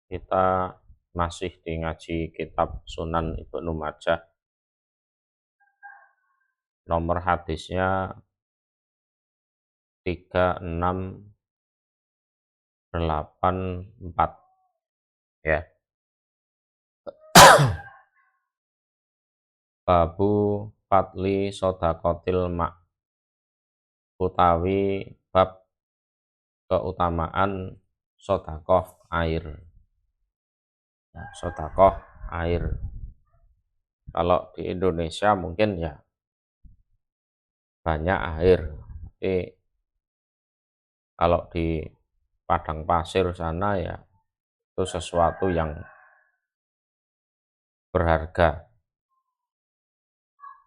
Kita masih di ngaji kitab Sunan Ibnu Majah. Nomor hadisnya 3684 ya. Babu Fadli Sodakotil Mak, utawi bab keutamaan sodakoh air. Sodakoh air. Kalau di Indonesia mungkin ya banyak air, tapi kalau di padang pasir sana ya itu sesuatu yang berharga.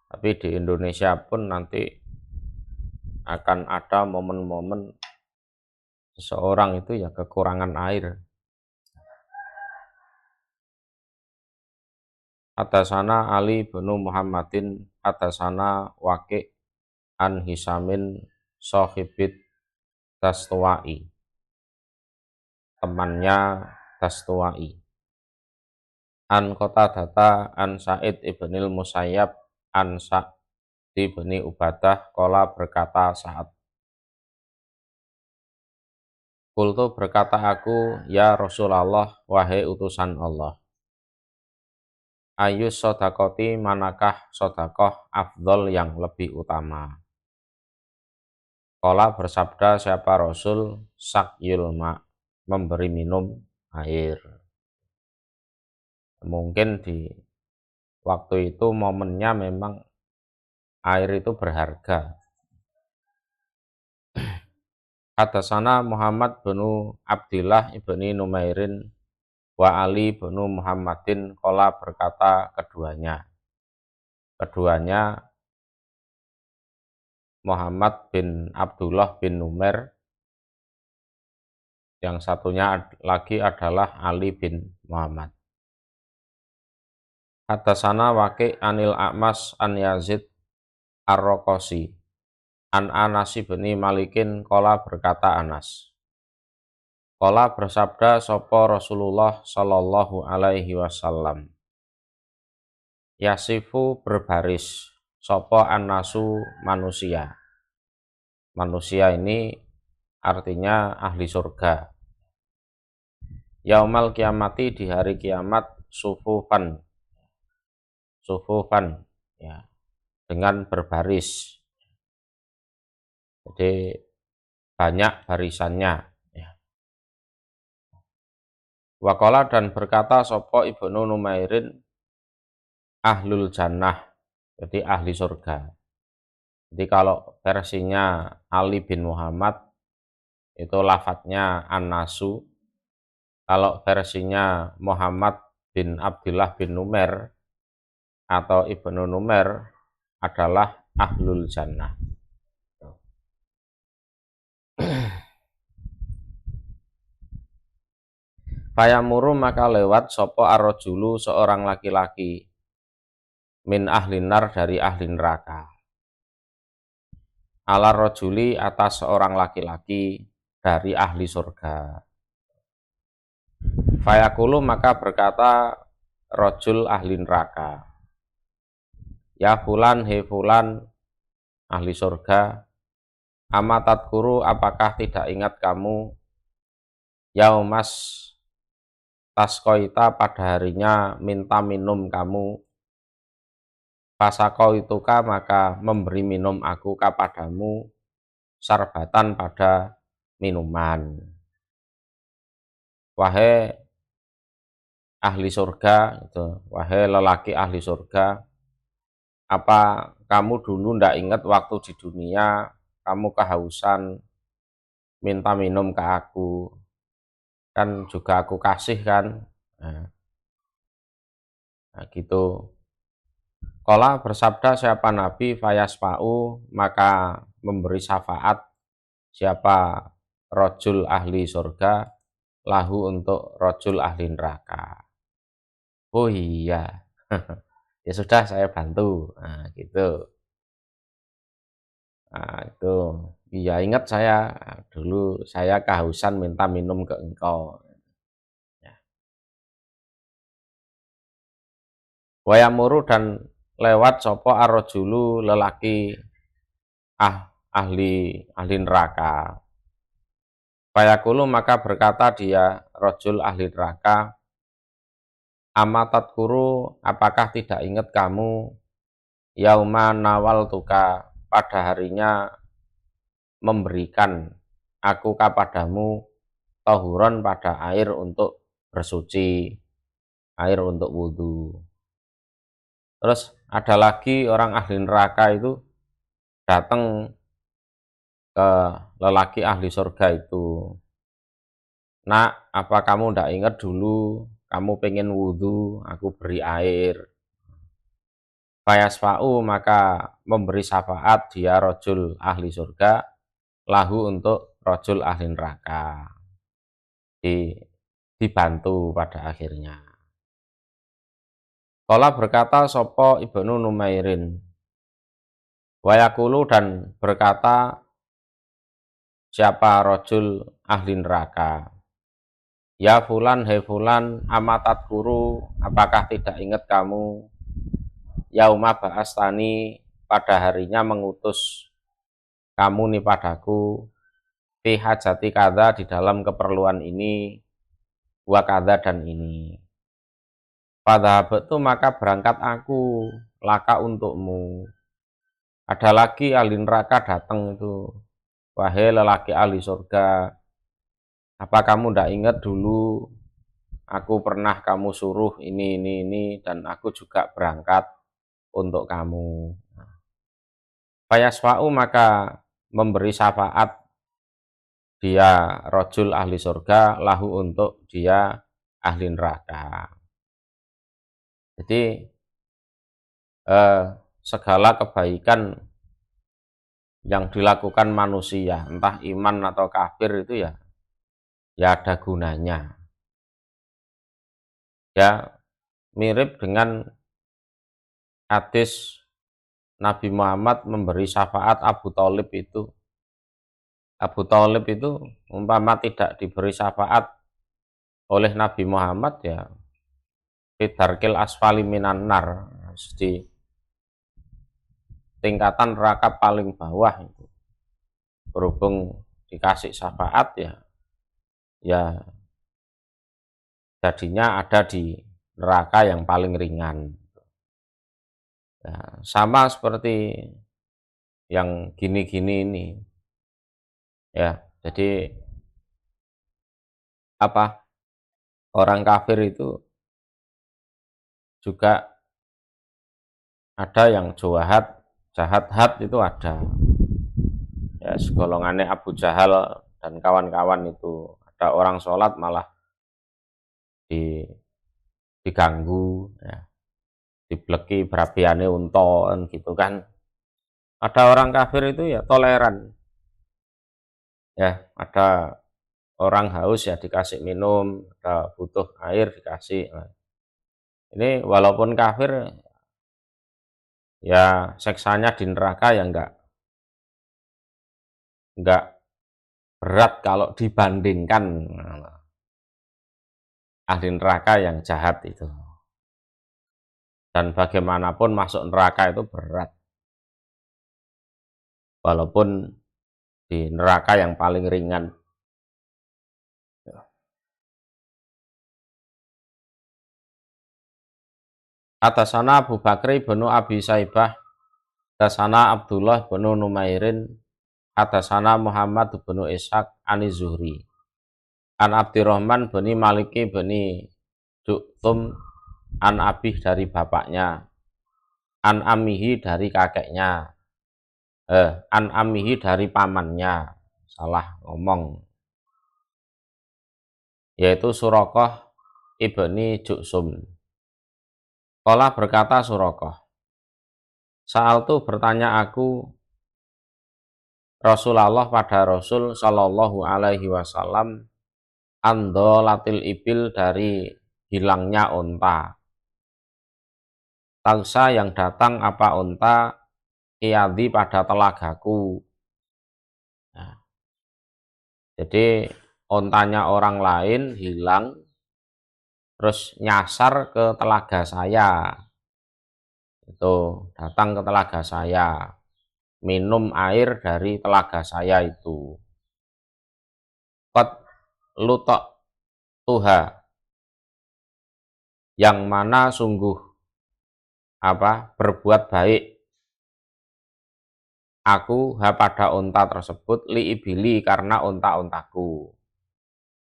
Tapi di Indonesia pun nanti akan ada momen-momen seseorang itu ya kekurangan air. Hadasana Ali bin Muhammadin, hadasana Waqi' an Hisamin Sohibit Dastuwai, temannya Dastuwai. An Qatadata an Sa'id ibnil Musayyab an Sa'd bin Ubadah qala berkata Sa'ad, Qultu berkata aku, ya Rasulullah, wahai utusan Allah, ayus sodakoti, manakah sodakoh afdol yang lebih utama? Qala bersabda siapa Rasul, sakyul ma, memberi minum air. Mungkin di waktu itu momennya memang air itu berharga. Hadasana Muhammad bin Abdillah ibni Numairin wa Ali bin Muhammadin qala berkata keduanya Muhammad bin Abdullah bin Numair, yang satunya lagi adalah Ali bin Muhammad. Hadasana Waqi' anil A'mas an Yazid Ar-Raqasi an Anas bin Malikin qala berkata Anas, qala bersabda sapa Rasulullah sallallahu alaihi wasallam, yasifu berbaris sapa annasu manusia. Manusia ini artinya ahli surga. Yaumal kiamati, di hari kiamat, sufufan ya, dengan berbaris. Jadi banyak barisannya ya. Waqala dan berkata sapa Ibnu Numairin, ahlul jannah, jadi ahli surga. Jadi kalau versinya Ali bin Muhammad itu lafadznya an-nasu. Kalau versinya Muhammad bin Abdullah bin Numair atau Ibnu Numair adalah ahlul jannah. Fayamuru, maka lewat sopo arrojulu, seorang laki-laki, min ahlinar, dari ahli neraka, ala rojuli, atas seorang laki-laki dari ahli surga. Fayakulu, maka berkata rojul ahli neraka, ya fulan, he fulan, ahli surga, amatat guru, apakah tidak ingat kamu, yaumas taskoita, pada harinya minta minum kamu, pasakau ituka, maka memberi minum aku kepadamu, sarbatan, pada minuman. Wahai ahli surga, itu, wahai lelaki ahli surga, apa kamu dulu ndak ingat waktu di dunia kamu kehausan minta minum ke aku, kan juga aku kasih kan. Nah gitu. Qala bersabda siapa Nabi, fayaspa'u, maka memberi syafaat siapa rojul ahli surga, lahu, untuk rojul ahli neraka. Oh iya. Ya sudah, saya bantu. Nah gitu. Nah itu, iya ingat saya dulu saya kehausan minta minum ke engkau. Wayamuru dan lewat sapa ar-rajulu lelaki ahli neraka. Fayaqulu maka berkata dia rajul ahli neraka, amatat kuru, apakah tidak ingat kamu yauma nawal tuka, pada harinya memberikan aku kepadamu tahuron, pada air untuk bersuci, air untuk wudhu. Terus ada lagi orang ahli neraka itu datang ke lelaki ahli surga itu, nak, apa kamu tidak ingat dulu kamu pengen wudhu, aku beri air. Fayasfa'u, maka memberi syafaat dia rojul ahli surga lahu untuk rojul ahli neraka, dibantu pada akhirnya. Kala berkata sopo Ibnu Numairin, wayakulu, dan berkata siapa rojul ahli neraka, ya fulan, hei fulan, amatat guru, apakah tidak ingat kamu yauma ba'astani, pada harinya mengutus kamu nih padaku, fi hajati kada, di dalam keperluan ini, wa kada, dan ini. Pada itu maka berangkat aku laka untukmu. Ada lagi ahli neraka datang itu, wahai lelaki ahli surga, apa kamu tidak ingat dulu aku pernah kamu suruh ini, dan aku juga berangkat untuk kamu. Fayasfa'u, maka memberi syafaat dia rojul ahli surga lahu untuk dia ahli neraka. Jadi segala kebaikan yang dilakukan manusia, entah iman atau kafir, itu ya ada gunanya. Ya mirip dengan hadis Nabi Muhammad memberi syafaat Abu Thalib itu. Abu Thalib itu umpama tidak diberi syafaat oleh Nabi Muhammad, ya fidarkil asfali minan nar, di tingkatan neraka paling bawah itu. Berhubung dikasih syafaat, ya jadinya ada di neraka yang paling ringan. Ya, sama seperti yang gini-gini ini. Ya, jadi apa? Orang kafir itu juga ada yang jahat itu ada. Ya, segolongannya Abu Jahal dan kawan-kawan itu. Ada orang sholat malah diganggu, ya, dibleki berabiane unton gitu kan. Ada orang kafir itu ya toleran. Ya, ada orang haus ya dikasih minum, ada butuh air dikasih. Nah, ini walaupun kafir, ya seksanya di neraka ya enggak berat kalau dibandingkan ahli neraka yang jahat itu. Dan bagaimanapun masuk neraka itu berat, walaupun di neraka yang paling ringan. Atasana Abu Bakri bin Abi Saibah, atasana Abdullah bin Numairin, atasana Muhammad bin Ishaq ani Zuhri, an Abdurrahman bin Maliki bin Du'tum, an Abih dari bapaknya, an Amihi dari kakeknya, an Amihi dari pamannya, salah ngomong, yaitu Suraqah ibni Ju'sum. Kala berkata Suraqah, saal tu bertanya aku Rasulullah pada Rasul Shallallahu Alaihi Wasallam, andolatil ibil, dari hilangnya unta. Tangsa yang datang apa unta, iadi pada telagaku. Nah, jadi untanya orang lain hilang, terus nyasar ke telaga saya. itu datang ke telaga saya, minum air dari telaga saya itu. Qad lutok tuha, yang mana sungguh berbuat baik aku pada unta tersebut li ibili karena unta-untaku.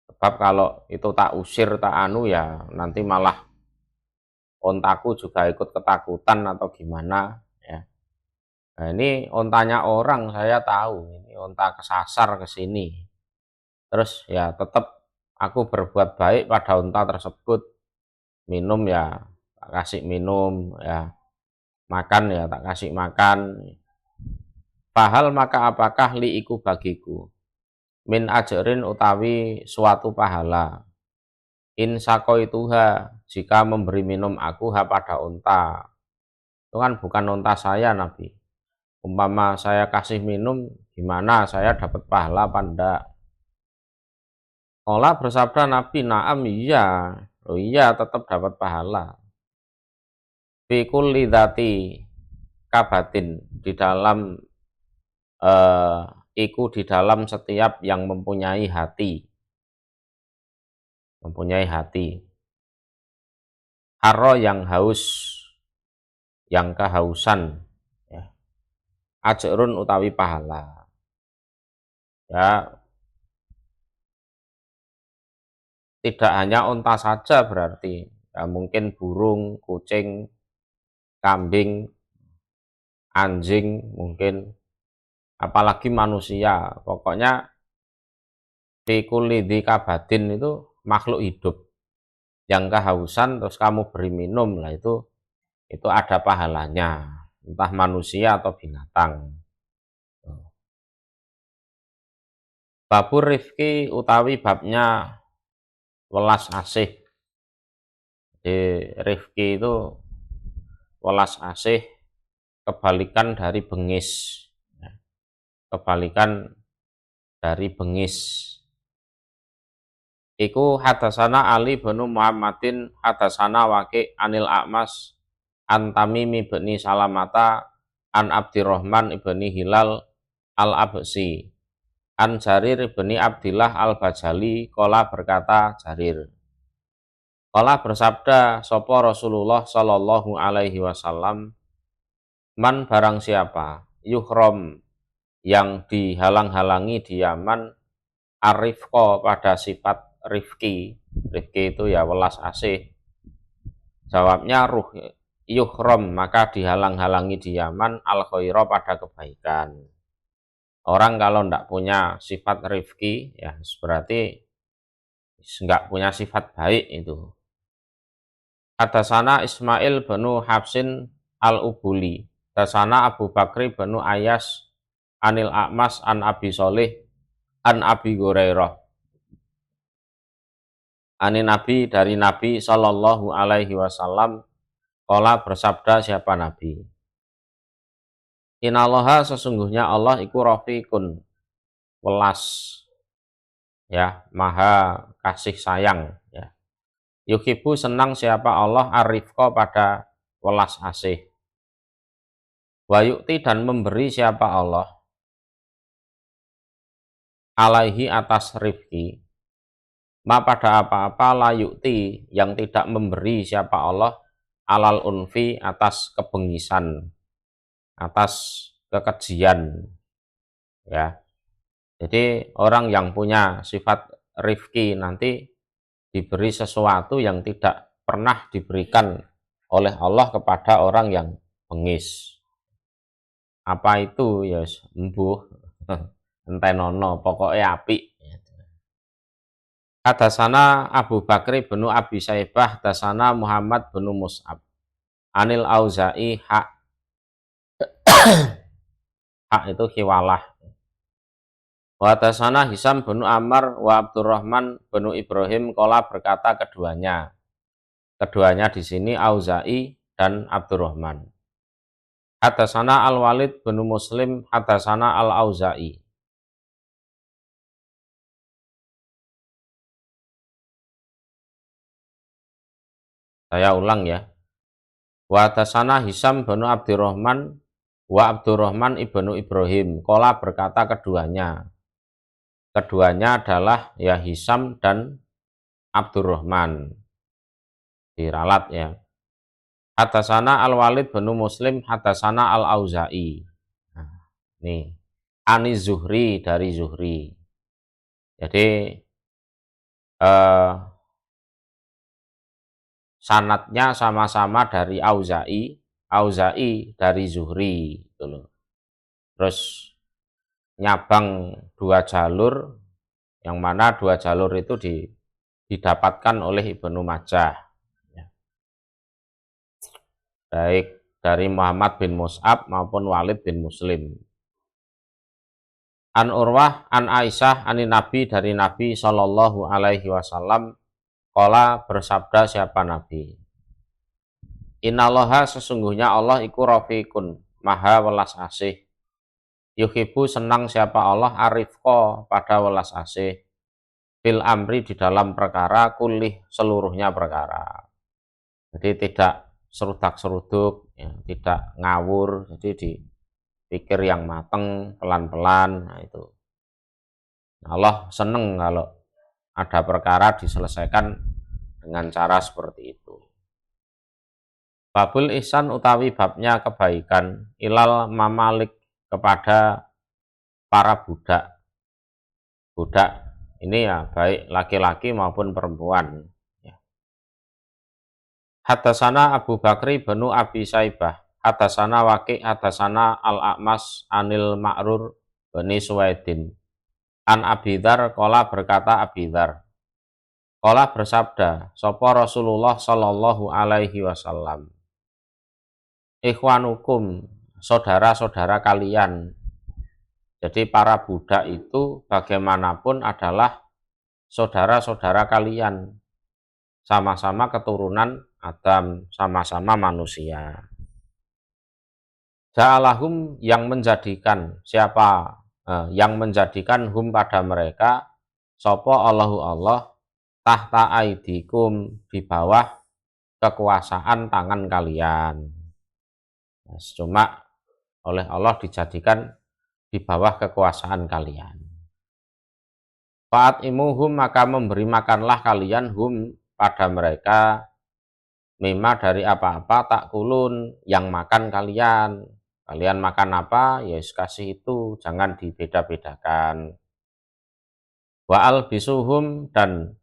Sebab kalau itu tak usir tak anu ya nanti malah untaku juga ikut ketakutan atau gimana ya. Nah, ini untanya orang saya tahu, ini unta kesasar ke sini. Terus ya tetap aku berbuat baik pada unta tersebut. Minum ya tak kasih minum ya, makan ya tak kasih makan. Pahal maka apakah liiku bagiku min ajarin utawi suatu pahala. In sakoituha, jika memberi minum aku pada unta. Itu kan bukan unta saya Nabi. Umpama saya kasih minum, gimana saya dapat pahala apa enggak? Ola bersabda Nabi, naam iya. Oh iya tetap dapat pahala. Fi kulli dzati kabatin, di dalam iku di dalam setiap yang mempunyai hati. Mempunyai hati. Haro yang haus, yang kehausan, ya. Ajrun utawi pahala. Ya, tidak hanya unta saja berarti. Ya, mungkin burung, kucing, kambing, anjing, mungkin apalagi manusia. Pokoknya fi kulli kabatin itu makhluk hidup yang kehausan terus kamu beri minum lah itu ada pahalanya, entah manusia atau binatang. Babur rifki utawi babnya welas asih. Jadi rifki itu welas asih, kebalikan dari bengis. Kebalikan dari bengis. Iku hadasana Ali bin Muhammadin hadasana Waqi anil A'mas an Tamimi bin Salamata an Abdirrahman ibni Hilal al-Absi an Jarir ibni Abdillah al-Bajali kola berkata Jarir kola bersabda sopo Rasulullah sallallahu alaihi wasallam man barang siapa yuhrom yang dihalang-halangi di Yaman arifko pada sifat rifki itu ya welas asih. Jawabnya ruh yuhrom maka dihalang-halangi di Yaman al khaira pada kebaikan. Orang kalau tidak punya sifat rifki ya berarti nggak punya sifat baik itu. Hadasana Ismail bin Habsin al-Ubuli, hadasana Abu Bakri bin Ayas anil A'mas an Abi Solih an Abi Hurairah ani Nabi dari Nabi Shallallahu alaihi wasallam qala bersabda siapa Nabi Innallaha sesungguhnya Allah iku rafiqun welas ya maha kasih sayang ya yuhibbu senang siapa Allah arifqa pada welas asih wa yu'ti dan memberi siapa Allah alaihi atas rifki ma pada apa-apa layukti yang tidak memberi siapa Allah alal unfi atas kebengisan atas kekejian ya. Jadi orang yang punya sifat rifki nanti diberi sesuatu yang tidak pernah diberikan oleh Allah kepada orang yang bengis. Apa itu ya embuh entenono pokoknya api. Hadasana Abu Bakri bin Abi Saibah, hadasana Muhammad bin Mus'ab. Anil Auza'i hak hak itu khiwalah. Wa hadasana Hisam bin Ammar wa Abdurrahman bin Ibrahim kola berkata keduanya. Keduanya di sini Auza'i dan Abdurrahman. Hadasana Al-Walid bin Muslim, hadasana Al-Auza'i. Saya ulang ya. Wa hadatsana Hisam bin Abdurrahman wa Abdurrahman ibnu Ibrahim. Qala berkata keduanya. Keduanya adalah ya Hisam dan Abdurrahman. Diralat ya. Hadatsana Al-Walid bin Muslim, hadatsana Al-Auza'i. Nah, nih. Ani Zuhri dari Zuhri. Jadi sanatnya sama-sama dari Auza'i, Auza'i dari Zuhri gitu loh. Terus nyabang dua jalur, yang mana dua jalur itu didapatkan oleh Ibnu Majah. Ya. Baik dari Muhammad bin Mus'ab maupun Walid bin Muslim. An Urwah, an Aisyah, ani Nabi dari Nabi Shallallahu Alaihi Wasallam. Qala bersabda siapa Nabi? Innallaha sesungguhnya Allah iku rafiqun, maha welas asih. Yuhibbu senang siapa Allah arifqa pada welas asih. Fil amri di dalam perkara kulih seluruhnya perkara. Jadi tidak serudak-seruduk, ya, tidak ngawur, jadi dipikir yang mateng, pelan-pelan. Nah itu. Allah seneng kalau ada perkara diselesaikan dengan cara seperti itu. Babul ihsan utawi babnya kebaikan ilal mamalik kepada para budak. Budak ini ya baik laki-laki maupun perempuan. Ya. Hadatsana Abu Bakri bin Abi Saibah, hadatsana Waqi', hadatsana Al-A'mas anil Ma'rur bin Suwaidin. An Abidar qala berkata Abidar. Qala bersabda, sapa Rasulullah sallallahu alaihi wasallam. Ikhwanukum, saudara-saudara kalian. Jadi para budak itu bagaimanapun adalah saudara-saudara kalian. Sama-sama keturunan Adam, sama-sama manusia. Ja'alahum yang menjadikan siapa? Yang menjadikan hum pada mereka sapa Allahu Allah tahta aidikum di bawah kekuasaan tangan kalian. Cuma oleh Allah dijadikan di bawah kekuasaan kalian. Fa'at imuhum maka memberi makanlah kalian hum pada mereka mimma dari apa-apa tak kulun yang makan kalian. Kalian makan apa, ya kasih itu, jangan dibeda-bedakan. Wa'al bisuhum dan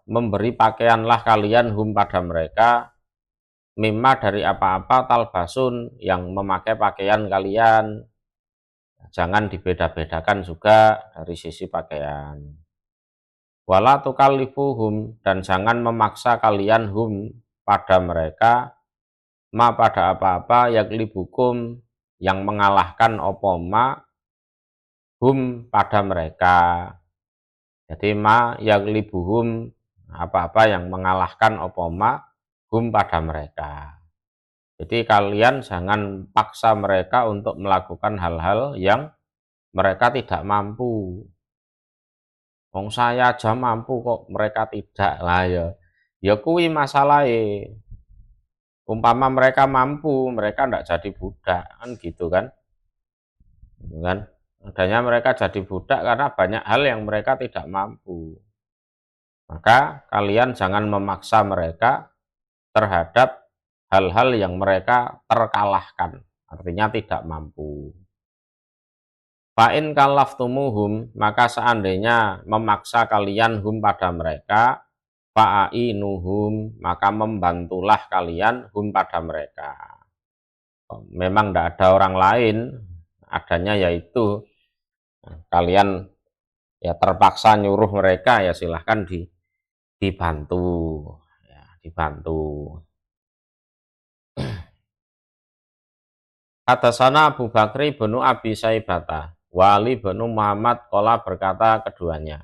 memberi pakaianlah kalian hum pada mereka mimma dari apa-apa talbasun yang memakai pakaian kalian. Jangan dibeda-bedakan juga dari sisi pakaian. Wala tukallifuhum dan jangan memaksa kalian hum pada mereka ma pada apa-apa yaklibukum yang mengalahkan opoma hum pada mereka. Jadi ma yaklibuhum apa-apa yang mengalahkan opoma hum pada mereka. Jadi kalian jangan paksa mereka untuk melakukan hal-hal yang mereka tidak mampu. Wong saya aja mampu kok mereka tidak lah ya. Ya kuwi masalahe. Umpama mereka mampu, mereka tidak jadi budak, kan gitu kan? Kan? Adanya mereka jadi budak karena banyak hal yang mereka tidak mampu. Maka kalian jangan memaksa mereka terhadap hal-hal yang mereka terkalahkan, artinya tidak mampu. Fa'in kalaftumuhum, maka seandainya memaksa kalian hum pada mereka, fa'ainuhum, maka membantulah kalian hum pada mereka. Memang tidak ada orang lain, adanya yaitu kalian ya terpaksa nyuruh mereka, ya silahkan dibantu, ya, dibantu. Hadatsana Abu Bakri bin Abi Saibata, Wali bin Muhammad qala berkata keduanya.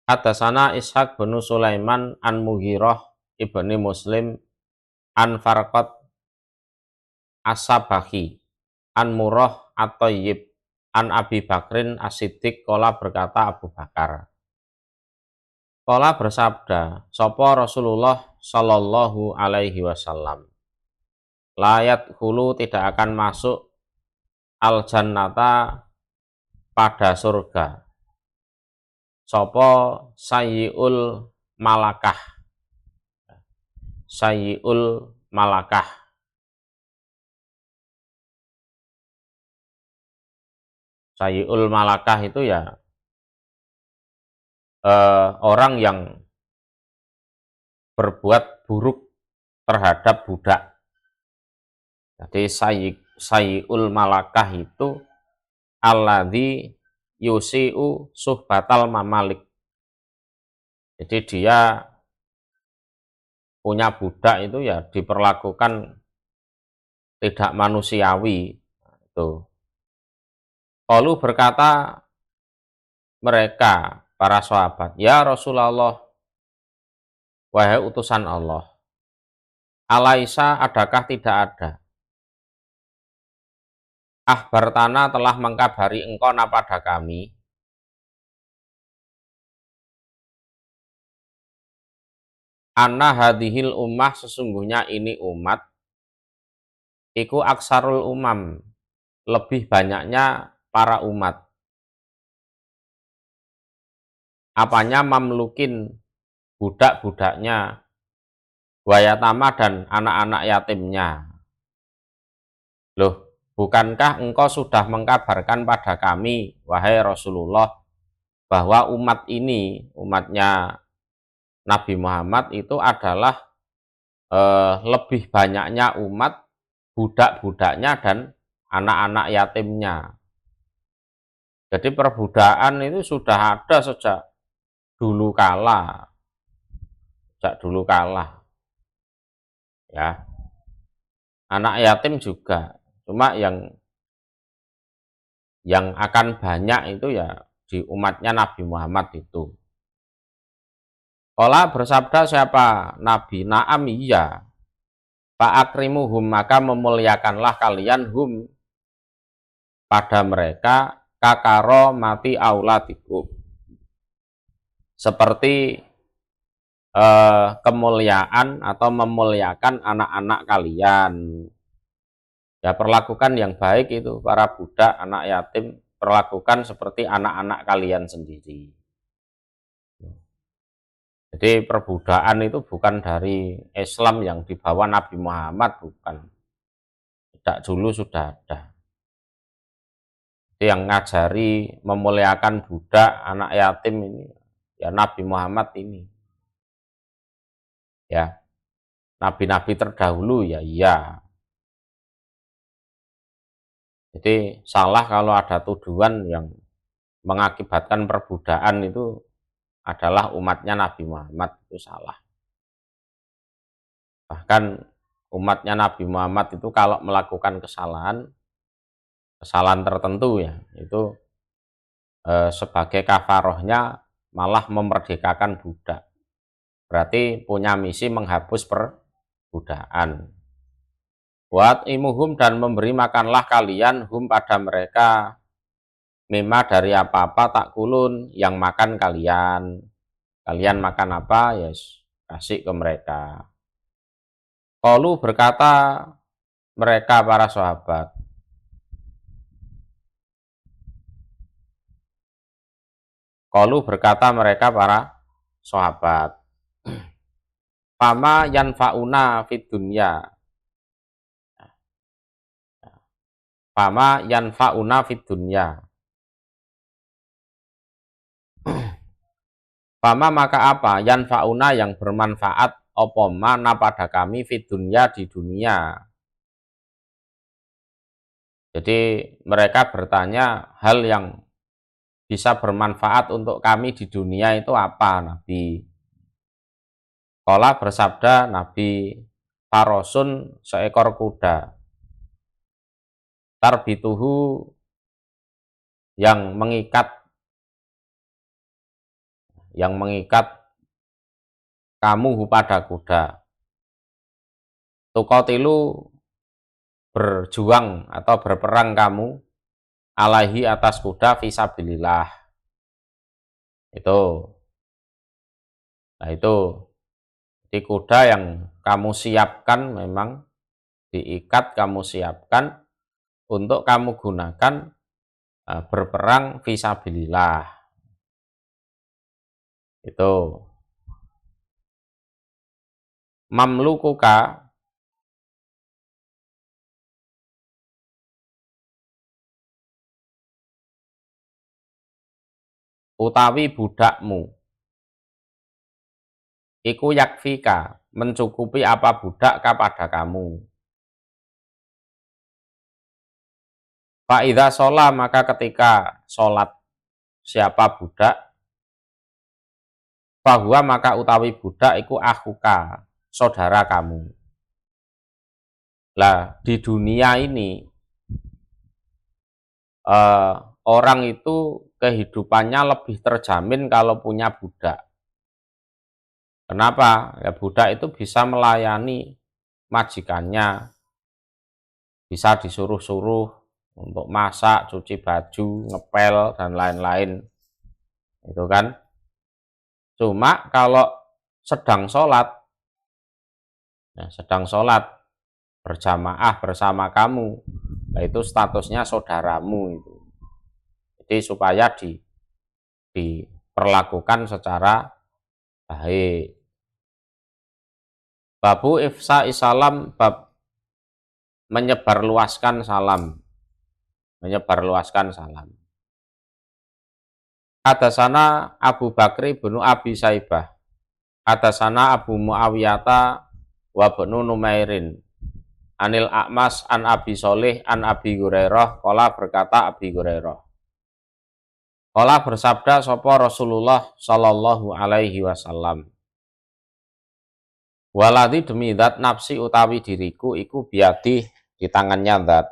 Hadatsana Ishaq bin Sulaiman an Mughirah ibni Muslim an Farqat As-Sabahi an Murrah At-Thayyib an Abi Bakrin As-Siddiq qala berkata Abu Bakar. Qala bersabda sapa Rasulullah sallallahu alaihi wasallam, layat hulu tidak akan masuk al jannata pada surga sapa sayyiul malakah, sayyiul malakah. Sayyiul malakah itu ya orang yang berbuat buruk terhadap budak. Jadi sayyiul malakah itu alladzi yusi'u suhbatal mamalik. Jadi dia punya budak itu ya diperlakukan tidak manusiawi. Itu. Qalu berkata mereka para sahabat, ya Rasulullah, wahai utusan Allah, alaisa adakah tidak ada? Akhbartana telah mengkabari engkau pada kami, anna hadhil ummah sesungguhnya ini umat, iku aksarul umam, lebih banyaknya para umat. Apanya mamlukin, budak-budaknya, wayatama dan anak-anak yatimnya. Loh, bukankah engkau sudah mengkabarkan pada kami, wahai Rasulullah, bahwa umat ini, umatnya Nabi Muhammad itu adalah lebih banyaknya umat, budak-budaknya dan anak-anak yatimnya. Jadi perbudakan itu sudah ada sejak dulu kala, ya. Anak yatim juga, cuma yang akan banyak itu ya di umatnya Nabi Muhammad itu. Qala bersabda siapa? Nabi, na'am iya. Fa'akrimuhum, maka memuliakanlah kalian hum pada mereka kakaro mati auladikum. Seperti kemuliaan atau memuliakan anak-anak kalian. Ya perlakukan yang baik itu para budak, anak yatim, perlakukan seperti anak-anak kalian sendiri. Jadi perbudakan itu bukan dari Islam yang dibawa Nabi Muhammad, bukan. Tidak dulu sudah ada. Jadi yang ngajari memuliakan budak, anak yatim ini ya Nabi Muhammad ini. Ya, nabi-nabi terdahulu ya iya. Jadi salah kalau ada tuduhan yang mengakibatkan perbudakan itu adalah umatnya Nabi Muhammad, itu salah. Bahkan umatnya Nabi Muhammad itu kalau melakukan kesalahan tertentu ya, itu sebagai kafarohnya malah memerdekakan budak. Berarti punya misi menghapus perbudakan. Buat imuhum, dan memberi makanlah kalian hum pada mereka, mimma dari apa-apa tak kulun yang makan kalian. Kalian makan apa ya kasih ke mereka. Qalu berkata mereka para sahabat, qalu berkata mereka para sahabat, fama yanfauna fid dunya, fama yanfauna fid dunya. Fama maka apa? Yanfauna yang bermanfaat, opo mana pada kami fid dunya di dunia. Jadi mereka bertanya hal yang bisa bermanfaat untuk kami di dunia itu apa, Nabi? Qala bersabda Nabi, farosun seekor kuda, tarbituhu yang mengikat kamu pada kuda, tuqatilu berjuang atau berperang kamu alaihi atas kuda fisabilillah. Itu Nah itu di kuda yang kamu siapkan memang diikat, kamu siapkan untuk kamu gunakan berperang fisabilillah. Itu mamlukuka utawi budakmu iku yakfika mencukupi apa budak kepada kamu. Fa'idha sholat maka ketika sholat siapa budak, fahuwa maka utawi budak iku akhuka saudara kamu. Lah di dunia ini orang itu kehidupannya lebih terjamin kalau punya budak. Kenapa? Ya budak itu bisa melayani majikannya, bisa disuruh-suruh untuk masak, cuci baju, ngepel, dan lain-lain. Itu kan. Cuma kalau sedang sholat, ya sedang sholat berjamaah bersama kamu, nah itu statusnya saudaramu itu. Jadi supaya diperlakukan secara baik. Babu ifsa isalam bab menyebarluaskan salam. Menyebarluaskan salam. Hadasana Abu Bakri bin Abi Saibah. Hadasana Abu Muawiyata wa bnu Numairin. Anil A'mas an Abi Solih an Abi Hurairah. Qala berkata Abi Hurairah. Qala bersabda sapa Rasulullah sallallahu alaihi wasallam. Waladhi demi zat nafsi utawi diriku iku biadi di tangannya zat.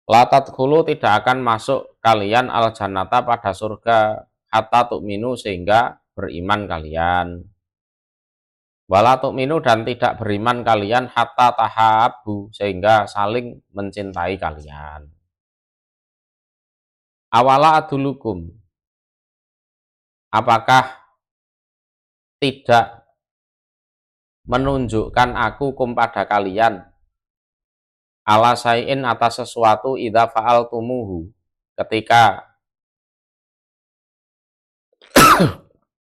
Latat khulu tidak akan masuk kalian al jannata pada surga hatta tu'minu sehingga beriman kalian. Wala tu'minu dan tidak beriman kalian hatta tahabu sehingga saling mencintai kalian. Awala adulukum. Apakah tidak menunjukkan aku pada kalian ala sayin atas sesuatu idza fa'altumuhu ketika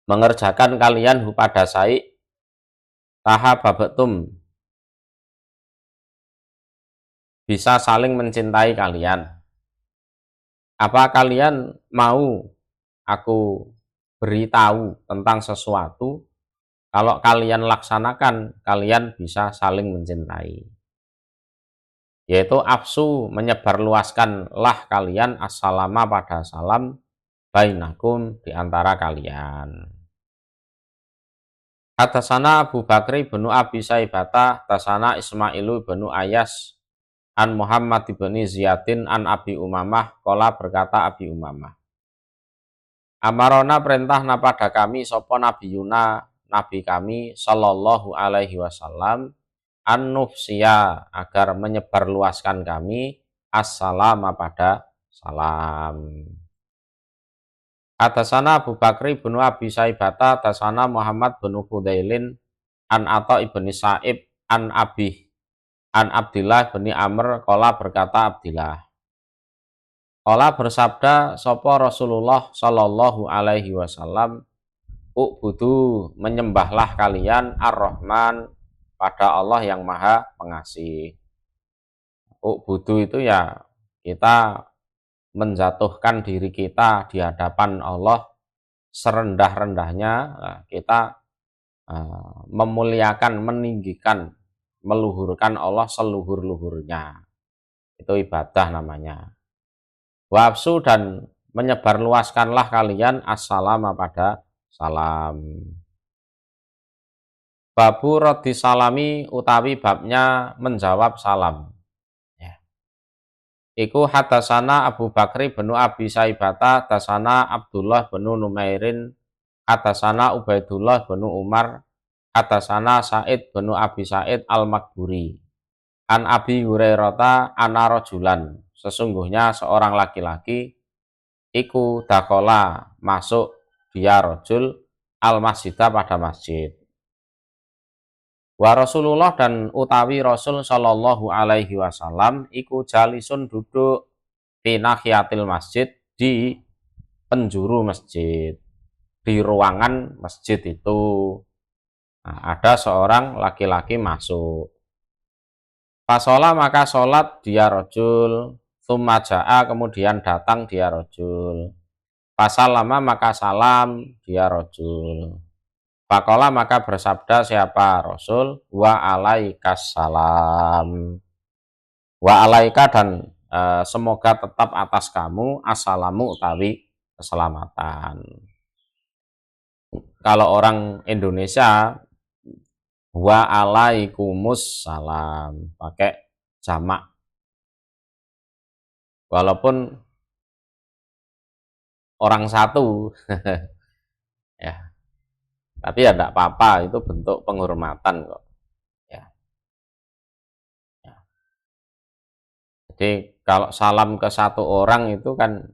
mengerjakan kalian pada sai tahabatum bisa saling mencintai kalian. Apa kalian mau aku beritahu tentang sesuatu, kalau kalian laksanakan, kalian bisa saling mencintai. Yaitu afsu menyebarluaskanlah kalian assalama pada salam bainakum di antara kalian. Hadasana Abu Bakri bin Abi Saibata, hadasana Ismailu bin Ayas, an Muhammad bin Ziyadin an Abi Umamah, qala berkata Abi Umamah. Amarona perintah pada kami sapa Nabi Yuna, Nabi kami sallallahu alaihi wasallam an-nufsiya agar menyebarluaskan kami assalama pada salam. Hadasana Abu Bakri bin Abi Saibata, hadasana Muhammad bin Fudailin an Atha ibni Sa'ib an Abdillah bin Amr qala berkata Abdillah. Qala bersabda sapa Rasulullah sallallahu alaihi wasallam, ubudu menyembahlah kalian Ar-Rahman pada Allah yang Maha Pengasih. Ubudu itu ya kita menjatuhkan diri kita di hadapan Allah serendah-rendahnya, kita memuliakan, meninggikan, meluhurkan Allah seluhur-luhurnya. Itu ibadah namanya. Wafsu dan menyebarluaskanlah kalian assalama pada salam. Babu raddi salami utawi babnya menjawab salam. Iku hadasana Abu Bakri bin Abi Saibata, hadasana Abdullah bin Numairin, hadasana Ubaidullah bin Umar, hadasana Sa'id bin Abi Sa'id al-Makburi. An Abi Hurairah ana rajulan, sesungguhnya seorang laki-laki iku dakola masuk dia rajul al masjidah pada masjid. Wa Rasulullah dan utawi Rasul sallallahu alaihi wasallam iku jalisun duduk fi nahiyatil masjid di penjuru masjid, di ruangan masjid itu. Nah, ada seorang laki-laki masuk. Fasola maka sholat dia rojul, tsumma ja'a kemudian datang dia rojul. Fasalama maka salam dia rojul. Fakola maka bersabda siapa Rasul, wa alaikas salam. Wa alaika dan semoga tetap atas kamu assalamu utawi keselamatan. Kalau orang Indonesia wa alaikumus salam pakai jamak. Walaupun orang satu ya. Tapi ya enggak apa-apa, itu bentuk penghormatan kok. Ya. Ya. Jadi kalau salam ke satu orang itu kan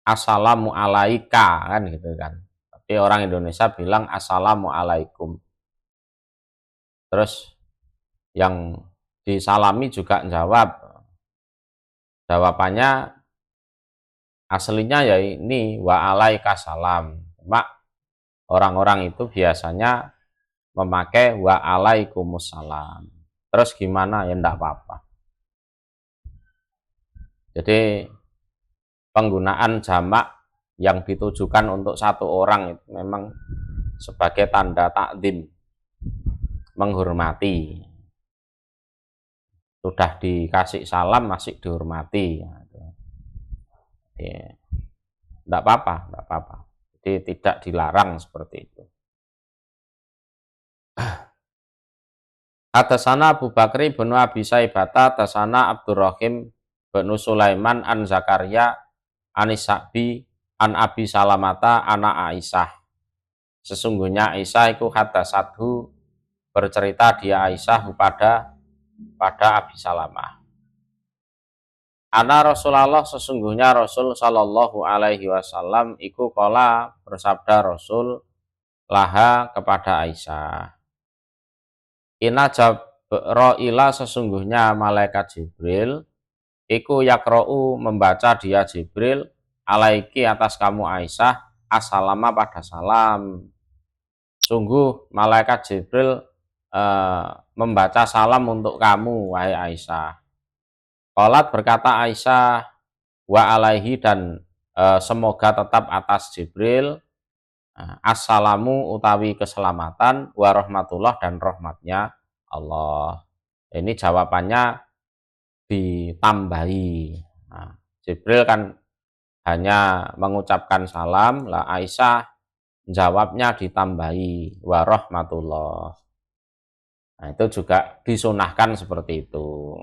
assalamu alaika kan gitu kan. Tapi orang Indonesia bilang assalamu alaikum. Terus yang disalami juga jawab. Jawabannya aslinya ya ini wa alaika salam. Cuma orang-orang itu biasanya memakai wa alaikumussalam. Terus gimana? Ya enggak apa-apa. Jadi penggunaan jamak yang ditujukan untuk satu orang itu memang sebagai tanda takdim, menghormati. Sudah dikasih salam masih dihormati. Ya, enggak apa-apa, enggak apa-apa. Jadi tidak dilarang seperti itu. Atasana Abu Bakri bin Abi Saibata, atasana Abdurrahim bin Sulaiman an Zakaria Anis Sa'bi an Abi Salamata anak Aisyah. Sesungguhnya Aisyah itu hadasathu bercerita dia Aisyah pada Abi Salamah. Ana Rasulullah sesungguhnya Rasul sallallahu alaihi wasallam iku qala bersabda Rasul laha kepada Aisyah. Inna Jibril sesungguhnya malaikat Jibril iku yakra'u membaca dia Jibril alaiki atas kamu Aisyah assalama pada salam. Sungguh malaikat Jibril membaca salam untuk kamu wahai Aisyah. Qalat berkata Aisyah wa alaihi dan semoga tetap atas Jibril assalamu utawi keselamatan wa rahmatullah dan rahmatnya Allah. Ini jawabannya ditambahi. Nah, Jibril kan hanya mengucapkan salam, lah Aisyah jawabnya ditambahi wa rahmatullah. Nah, itu juga disunahkan seperti itu.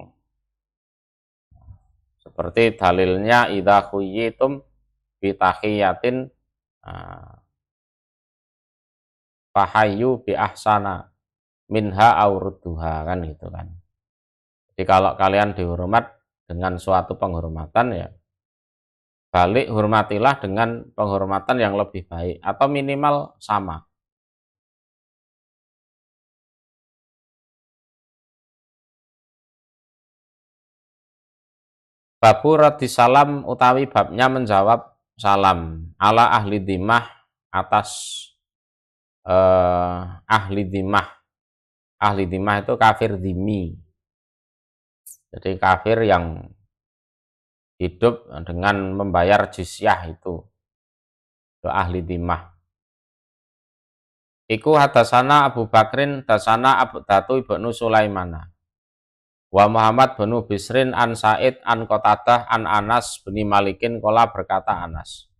Seperti dalilnya idza khuyyitum bi tahiyatin fahayyu bi ahsana minha aurudduha kan gitu kan. Jadi kalau kalian dihormat dengan suatu penghormatan ya balik hormatilah dengan penghormatan yang lebih baik atau minimal sama. Babu raddi salam utawi babnya menjawab salam ala ahli dimah atas ahli dimah. Ahli dimah itu kafir dimi. Jadi kafir yang hidup dengan membayar jizyah itu ahli dimah. Iku hadasana Abu Bakrin hadasana Abu Datu ibnu Sulaimana wa Muhammad bin Bisrin an Said an Qatadah an Anas bin Malikin qala berkata Anas.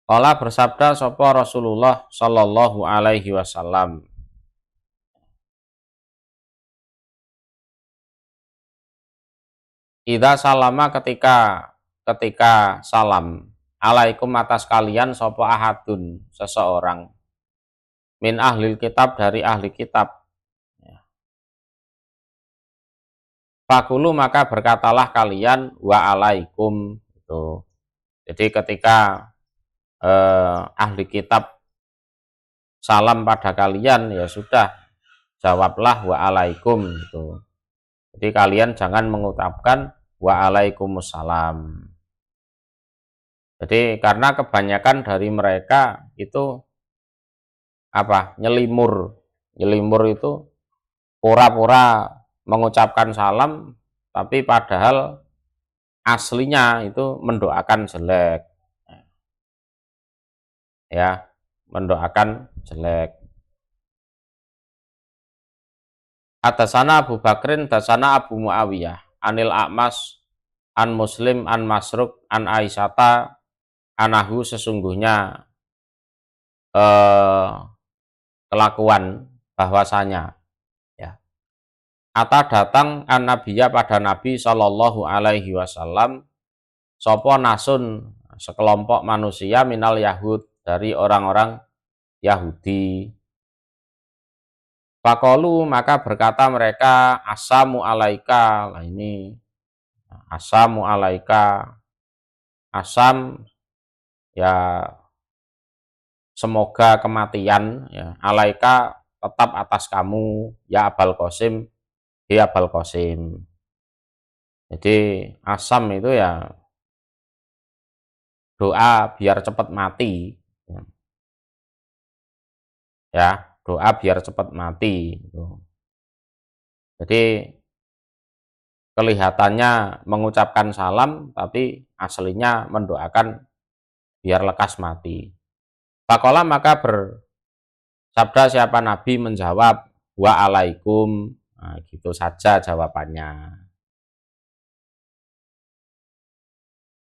Qala bersabda sapa Rasulullah sallallahu alaihi wasallam. Idza salama ketika salam alaikum atas kalian sapa ahadun seseorang min ahlil kitab dari ahli kitab. Fakulu maka berkatalah kalian wa alaikum itu. Jadi ketika ahli kitab salam pada kalian, ya sudah, jawablah waalaikum gitu. Jadi kalian jangan mengucapkan waalaikumsalam. Jadi karena kebanyakan dari mereka itu nyelimur itu pura-pura mengucapkan salam, tapi padahal aslinya itu mendoakan jelek, ya, mendoakan jelek. Atasana Abu Bakrin, dasana Abu Muawiyah, Anil A'mas, an Muslim, an Masruk, an Aisyata, anahu sesungguhnya kelakuan bahwasanya, ya, ata datang an Nabiya pada Nabi Shallallahu Alaihi Wasallam, sopo nasun sekelompok manusia minal Yahud dari orang-orang Yahudi. Faqalu maka berkata mereka asamu alaika. Nah ini asamu alaika, asam ya semoga kematian, ya, alaika tetap atas kamu, ya Abul Qasim, ya Abul Qasim. Jadi asam itu ya doa biar cepat mati, ya, doa biar cepat mati gitu. Jadi kelihatannya mengucapkan salam tapi aslinya mendoakan biar lekas mati. Faqala maka bersabda siapa Nabi menjawab wa alaikum, nah, gitu saja jawabannya.